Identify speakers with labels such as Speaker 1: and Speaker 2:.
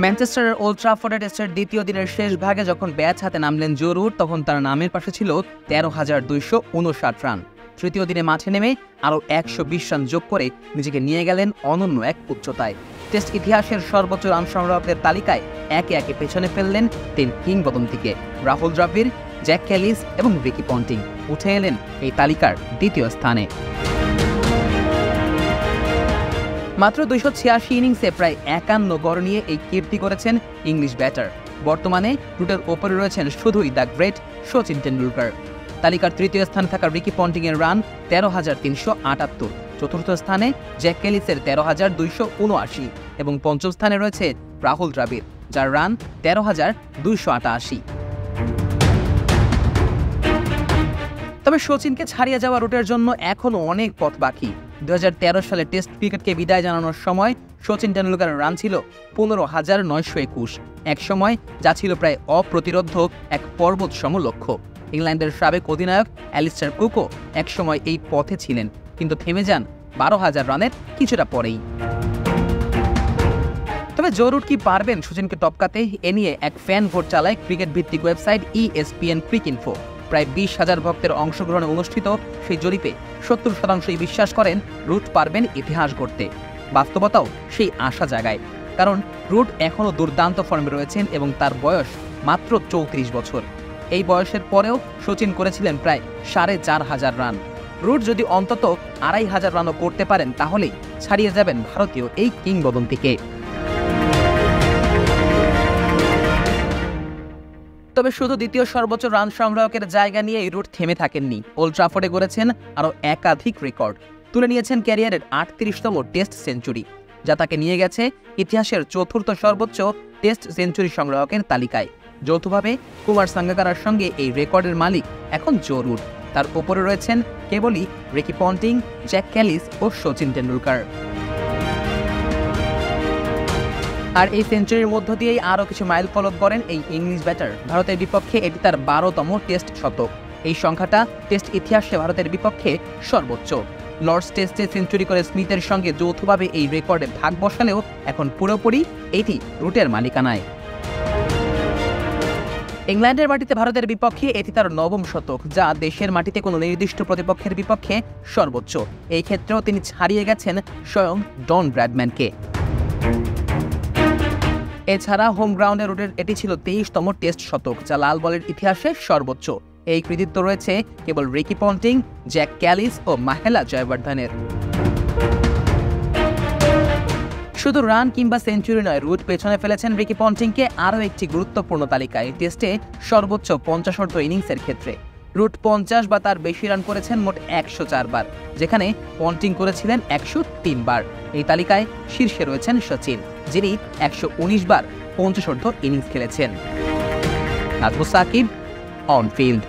Speaker 1: ম্যানচেস্টারের old ট্রাফোর্ডে টেস্টের দ্বিতীয় দিনের শেষ ভাগে যখন ব্যাট হাতে নামলেন জো রুট, তখন তার নামের পাশে ছিল 13,259 রান। তৃতীয় দিনে মাঠে নেমে আরও 120 রান যোগ করে নিজেকে নিয়ে গেলেন অনন্য এক উচ্চতায়। টেস্ট ইতিহাসের সর্বোচ্চ রান সংগ্রাহকের তালিকায় একে একে পেছনে ফেললেন 3 কিংবদন্তিকে। রাহুল দ্রাবিড়, জ্যাক ক্যালিস এবং রিকি পন্টিং উঠে এলেন এই তালিকার দ্বিতীয় স্থানে। মাত্র 286 ইনিংসে প্রায় 51 গড় নিয়ে এই কীর্তি করেছেন ইংলিশ ব্যাটার। বর্তমানে রুটের ওপরে রয়েছেন শুধুই দ্য গ্রেট সচিন টেন্ডুলকার। তালিকার তৃতীয় স্থানে থাকা রিকি পন্টিংয়ের রান 13,378, চতুর্থ স্থানে জ্যাক ক্যালিসের 13,279 এবং পঞ্চম স্থানে রয়েছে রাহুল দ্রাবিড়, যার রান 13,288। তবে সচিনকে ছাড়িয়ে যাওয়া রুটের জন্য এখনও অনেক পথ বাকি। 2013 সালে টেস্ট ক্রিকেটকে বিদায় জানানোর সময় সচিন টেন্ডুলকারের রান ছিল 15,921, এক সময় যা ছিল প্রায় অপ্রতিরোধ্য এক পর্বতসম লক্ষ্য। ইংল্যান্ডের সাবেক অধিনায়ক অ্যালিস্টার কুকও একসময় এই পথে ছিলেন, কিন্তু থেমে যান 12,000 রানের কিছুটা পরেই। তবে জো রুট কি পারবেন সচিনকে টপকাতে? এ নিয়ে এক ফ্যান ভোট চালায় ক্রিকেট ভিত্তিক ওয়েবসাইট ESPN ক্রিকইনফো। প্রায় 20,000 ভক্তের অংশগ্রহণে অনুষ্ঠিত সেই জরিপে 70% বিশ্বাস করেন রুট পারবেন ইতিহাস গড়তে। বাস্তবতাও সেই আশা জাগায়, কারণ রুট এখনও দুর্দান্ত ফর্মে রয়েছেন এবং তার বয়স মাত্র 34 বছর। এই বয়সের পরেও সচিন করেছিলেন প্রায় 4,500 রান। রুট যদি অন্তত 2,500 রানও করতে পারেন, তাহলেই ছাড়িয়ে যাবেন ভারতীয় এই কিংবদন্তিকে। তবে শুধু দ্বিতীয় সর্বোচ্চ রান সংগ্রাহকের জায়গা নিয়ে রুট থেমে থাকেননি। ওল্ড ট্রাফোর্ডে গড়েছেন আরও একাধিক রেকর্ড। তুলে নিয়েছেন ক্যারিয়ারের 38তম টেস্ট সেঞ্চুরি, যা তাকে নিয়ে গেছে ইতিহাসের চতুর্থ সর্বোচ্চ টেস্ট সেঞ্চুরি সংগ্রাহকের তালিকায়। যৌথভাবে কুমার সাঙ্গাকারার সঙ্গে এই রেকর্ডের মালিক এখন জো রুট। তার ওপরে রয়েছেন কেবলই রিকি পন্টিং, জ্যাক ক্যালিস ও সচিন টেন্ডুলকার। আর এই সেঞ্চুরির মধ্য দিয়েই আরও কিছু মাইল ফলক করেন এই ইংলিশ ব্যাটার। ভারতের বিপক্ষে এটি তার 12তম টেস্ট শতক। এই সংখ্যাটা টেস্ট ইতিহাসে ভারতের বিপক্ষে সর্বোচ্চ। লর্ডস টেস্টে সেঞ্চুরি করে স্মিথের সঙ্গে যৌথভাবে এই রেকর্ডে ভাগ বসালেও এখন পুরোপুরি এটি রুটের মালিকানায়। ইংল্যান্ডের মাটিতে ভারতের বিপক্ষে এটি তার 9ম শতক, যা দেশের মাটিতে কোনো নির্দিষ্ট প্রতিপক্ষের বিপক্ষে সর্বোচ্চ। এই ক্ষেত্রেও তিনি ছাড়িয়ে গেছেন স্বয়ং ডন ব্র্যাডম্যানকে। এছাড়া হোম গ্রাউন্ডে রুটের এটি ছিল 23তম টেস্ট শতক, যা লাল বলের ইতিহাসে সর্বোচ্চ। এই কৃতিত্ব রয়েছে কেবল রিকি পন্টিং, জ্যাক ক্যালিস ও মাহেলা জয়বর্ধনের। শুধু রান কিংবা সেঞ্চুরি নয়, রুট পেছনে ফেলেছেন রিকি পন্টিংকে আরও একটি গুরুত্বপূর্ণ তালিকায়, টেস্টে সর্বোচ্চ 50 ইনিংসের ক্ষেত্রে। রুট 50 বা তার বেশি রান করেছেন মোট 104 বার, যেখানে পন্টিং করেছিলেন 103 বার। এই তালিকায় শীর্ষে রয়েছেন সচিন, যিনি 119 বার 50 ইনিংস খেলেছেন। Nazmus Sakib, on field.